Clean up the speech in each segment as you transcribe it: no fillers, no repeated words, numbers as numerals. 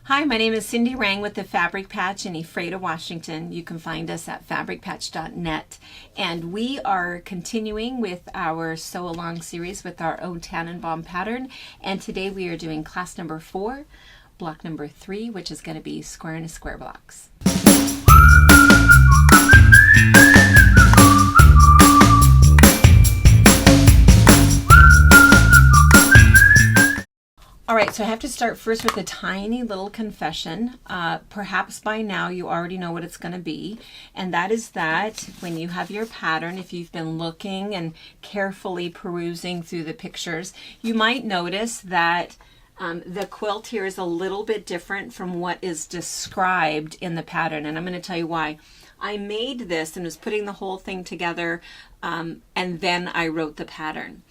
Hi, my name is Cindy Rang with the Fabric Patch in Ephrata, Washington. You can find us at fabricpatch.net. And we are continuing with our Sew Along series with our O Tannenbaum pattern. And today we are doing class number 4, block number 3, which is going to be square and a square blocks. All right, so I have to start first with a tiny little confession. Perhaps by now you already know what it's going to be, and that is that when you have your pattern, if you've been looking and carefully perusing through the pictures, you might notice that the quilt here is a little bit different from what is described in the pattern, and I'm going to tell you why. I made this and was putting the whole thing together, and then I wrote the pattern.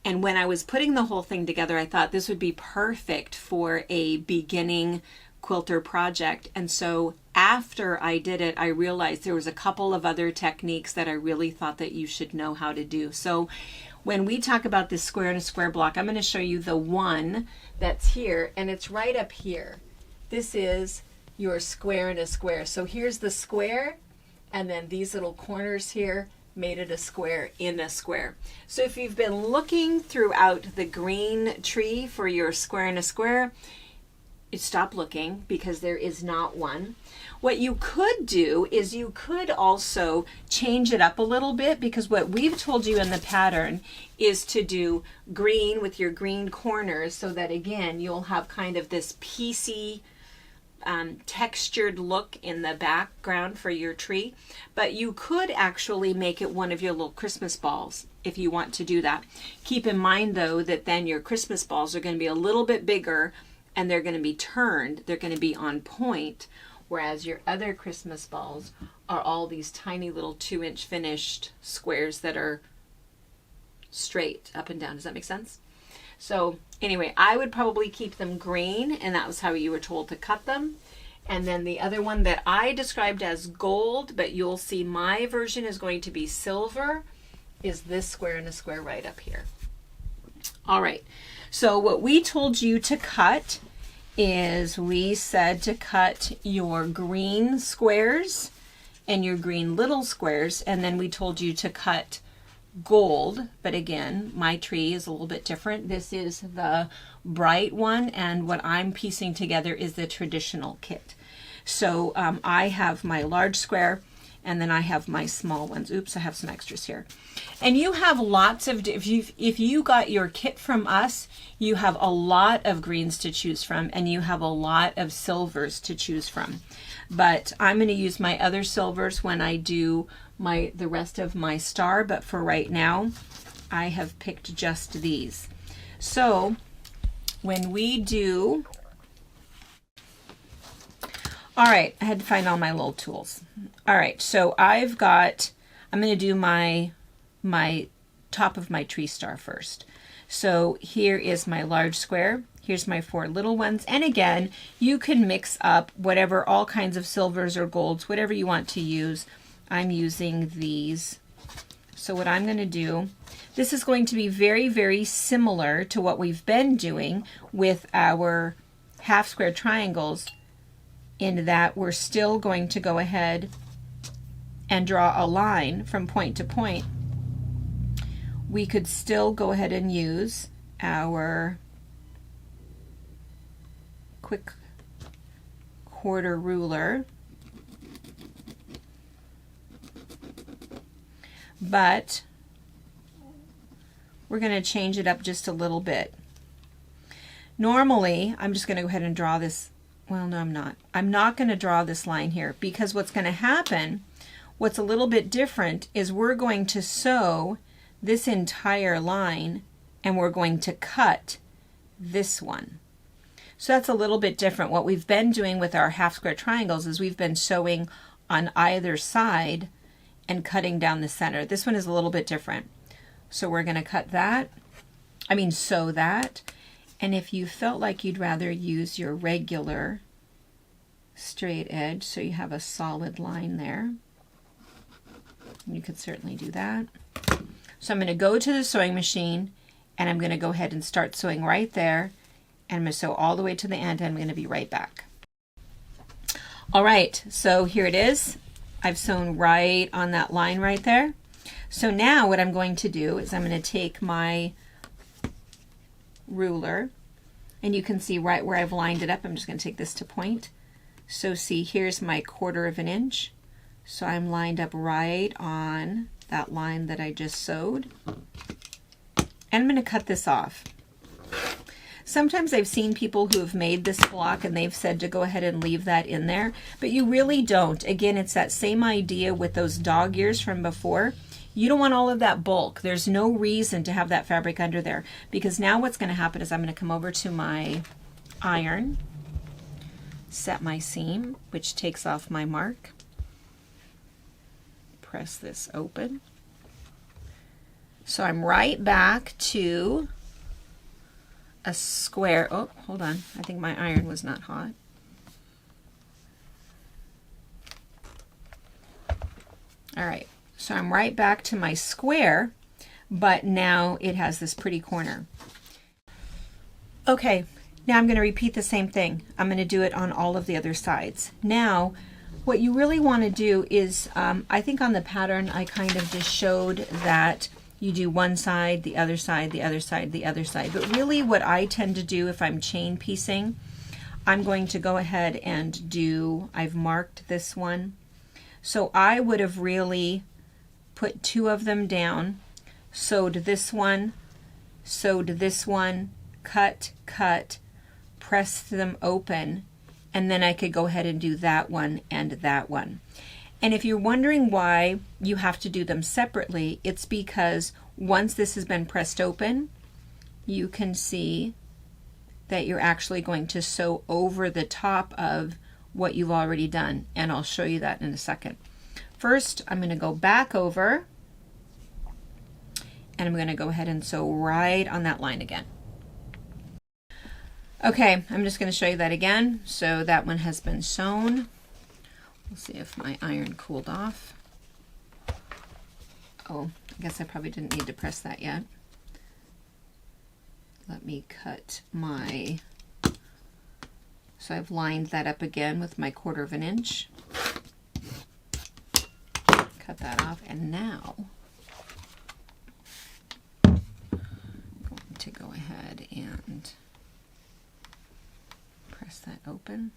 And when I was putting the whole thing together, I thought this would be perfect for a beginning quilter project. And so after I did it, I realized there was a couple of other techniques that I really thought that you should know how to do. So when we talk about this square and a square block, I'm going to show you the one that's here, and it's right up here. This is your square and a square. So here's the square, and then these little corners here made it a square in a square. So if you've been looking throughout the green tree for your square in a square, you stop looking because there is not one. What you could do is you could also change it up a little bit, because what we've told you in the pattern is to do green with your green corners, so that again you'll have kind of this piecey textured look in the background for your tree. But you could actually make it one of your little Christmas balls if you want to do that. Keep in mind though that then your Christmas balls are going to be a little bit bigger, and they're going to be turned, they're going to be on point, whereas your other Christmas balls are all these tiny little 2-inch finished squares that are straight up and down. Does that make sense? So anyway, I would probably keep them green, and that was how you were told to cut them. And then the other one that I described as gold, but you'll see my version is going to be silver, is this square and a square right up here. All right, so what we told you to cut is we said to cut your green squares and your green little squares, and then we told you to cut gold, but again my tree is a little bit different. This is the bright one, and what I'm piecing together is the traditional kit. So I have my large square, and then I have my small ones. Oops, I have some extras here. And you have lots of, if you got your kit from us, you have a lot of greens to choose from, and you have a lot of silvers to choose from. But I'm going to use my other silvers when I do the rest of my star, but for right now I have picked just these. So when we do, all right, I had to find all my little tools. All right, so I'm going to do my top of my tree star first. So here is my large square. Here's my 4 little ones. And again, you can mix up whatever, all kinds of silvers or golds, whatever you want to use. I'm using these. So what I'm going to do, this is going to be very, very similar to what we've been doing with our half square triangles, in that we're still going to go ahead and draw a line from point to point. We could still go ahead and use our quick quarter ruler, but we're going to change it up just a little bit. Normally, I'm just going to go ahead and draw this. Well, no, I'm not. I'm not going to draw this line here, because what's going to happen, what's a little bit different, is we're going to sew this entire line, and we're going to cut this one. So that's a little bit different. What we've been doing with our half square triangles is we've been sewing on either side and cutting down the center. This one is a little bit different. So we're going to cut that, sew that. And if you felt like you'd rather use your regular straight edge, so you have a solid line there, you could certainly do that. So I'm going to go to the sewing machine, and I'm going to go ahead and start sewing right there, and I'm going to sew all the way to the end, and I'm going to be right back. All right, so here it is. I've sewn right on that line right there. So now what I'm going to do is I'm going to take my ruler, and you can see right where I've lined it up. I'm just going to take this to point. So see, here's my 1/4 of an inch. So I'm lined up right on that line that I just sewed. And I'm going to cut this off. Sometimes I've seen people who have made this block and they've said to go ahead and leave that in there, but you really don't. Again, it's that same idea with those dog ears from before. You don't want all of that bulk. There's no reason to have that fabric under there, because now what's going to happen is I'm going to come over to my iron, set my seam, which takes off my mark, press this open. So I'm right back to a square. Oh, hold on. I think my iron was not hot. All right. So I'm right back to my square, but now it has this pretty corner. Okay. Now I'm going to repeat the same thing. I'm going to do it on all of the other sides. Now, what you really want to do is, I think on the pattern I kind of just showed that you do one side, the other side, the other side, the other side. But really what I tend to do if I'm chain piecing, I'm going to go ahead and do, I've marked this one. So I would have really put 2 of them down, sewed this one, cut, cut, pressed them open, and then I could go ahead and do that one and that one. And if you're wondering why you have to do them separately, it's because once this has been pressed open, you can see that you're actually going to sew over the top of what you've already done. And I'll show you that in a second. First, I'm going to go back over, and I'm going to go ahead and sew right on that line again. Okay, I'm just going to show you that again. So that one has been sewn. We'll see if my iron cooled off. Oh, I guess I probably didn't need to press that yet. Let me cut my, so I've lined that up again with my 1/4 of an inch. Cut that off, and now I'm going to go ahead and press that open.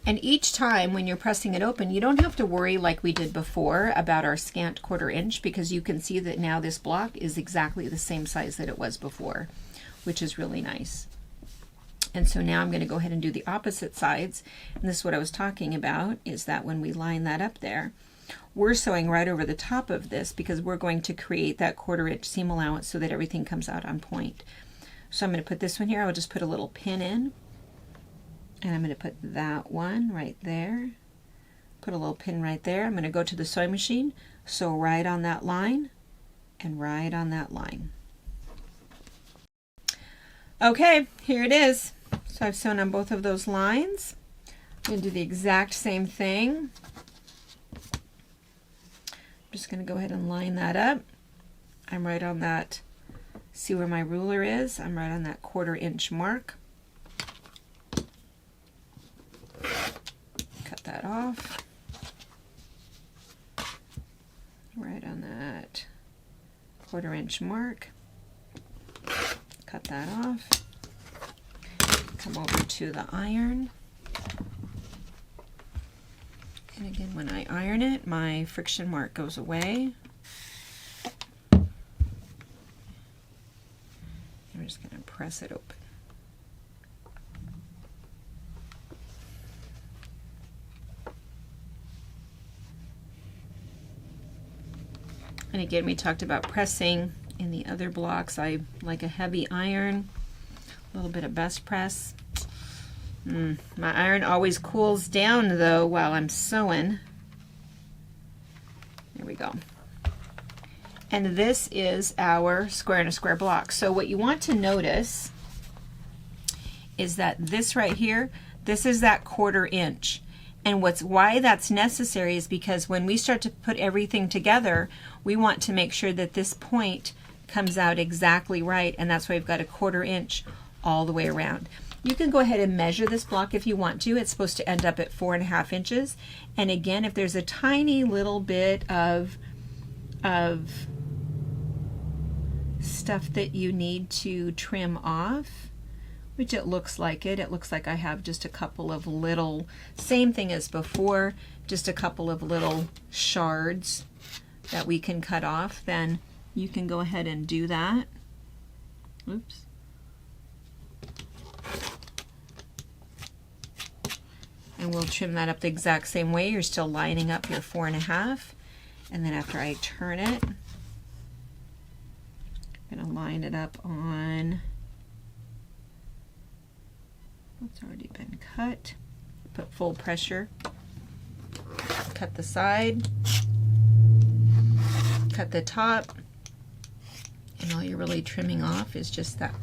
And each time when you're pressing it open, you don't have to worry like we did before about our scant 1/4 inch, because you can see that now this block is exactly the same size that it was before, which is really nice. And so now I'm going to go ahead and do the opposite sides. And this is what I was talking about, is that when we line that up there, we're sewing right over the top of this because we're going to create that 1/4 inch seam allowance so that everything comes out on point. So I'm going to put this one here. I'll just put a little pin in. And I'm going to put that one right there. Put a little pin right there. I'm going to go to the sewing machine, sew right on that line, and right on that line. Okay, here it is. So I've sewn on both of those lines. I'm going to do the exact same thing. I'm just going to go ahead and line that up. I'm right on that, see where my ruler is? I'm right on that 1/4 inch mark. Cut that off. Right on that 1/4 inch mark. Cut that off. Come over to the iron. And again, when I iron it, my friction mark goes away. I'm just going to press it open. And again, we talked about pressing in the other blocks. I like a heavy iron, a little bit of best press. My iron always cools down though while I'm sewing. There we go. And this is our square and a square block. So what you want to notice is that this right here, this is that 1/4 inch. And why that's necessary is because when we start to put everything together, we want to make sure that this point comes out exactly right, and that's why we've got a 1/4 inch all the way around. You can go ahead and measure this block if you want to. It's supposed to end up at 4.5 inches. And again, if there's a tiny little bit of stuff that you need to trim off, which it looks like I have just a couple of little, same thing as before, just a couple of little shards that we can cut off, then you can go ahead and do that. Oops. And we'll trim that up the exact same way. You're still lining up your 4.5. And then after I turn it, I'm going to line it up on what's already been cut. Put full pressure. Cut the side. Cut the top. And all you're really trimming off is just that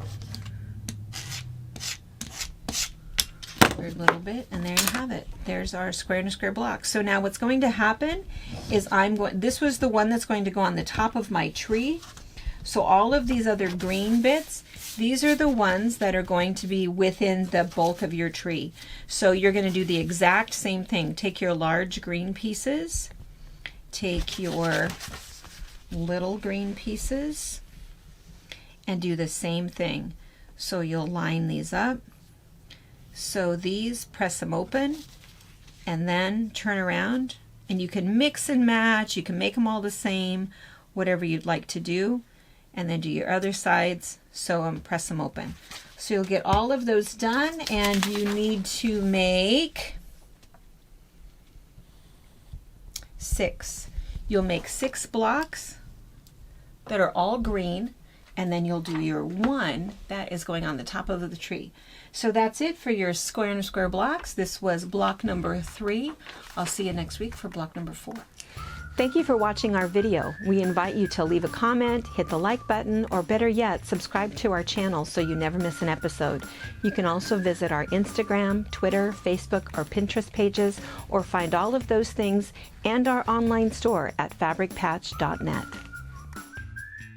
little bit, and there you have it. There's our square and a square block. So now what's going to happen is this was the one that's going to go on the top of my tree. So all of these other green bits, these are the ones that are going to be within the bulk of your tree. So you're going to do the exact same thing. Take your large green pieces, take your little green pieces, and do the same thing. So you'll line these up. So these, press them open and then turn around, and you can mix and match, you can make them all the same, whatever you'd like to do, and then do your other sides, so press them open. So you'll get all of those done, and you need to make 6. You'll make 6 blocks that are all green, and then you'll do your one that is going on the top of the tree. So that's it for your square and square blocks. This was block number 3. I'll see you next week for block number 4. Thank you for watching our video. We invite you to leave a comment, hit the like button, or better yet, subscribe to our channel so you never miss an episode. You can also visit our Instagram, Twitter, Facebook, or Pinterest pages, or find all of those things and our online store at fabricpatch.net.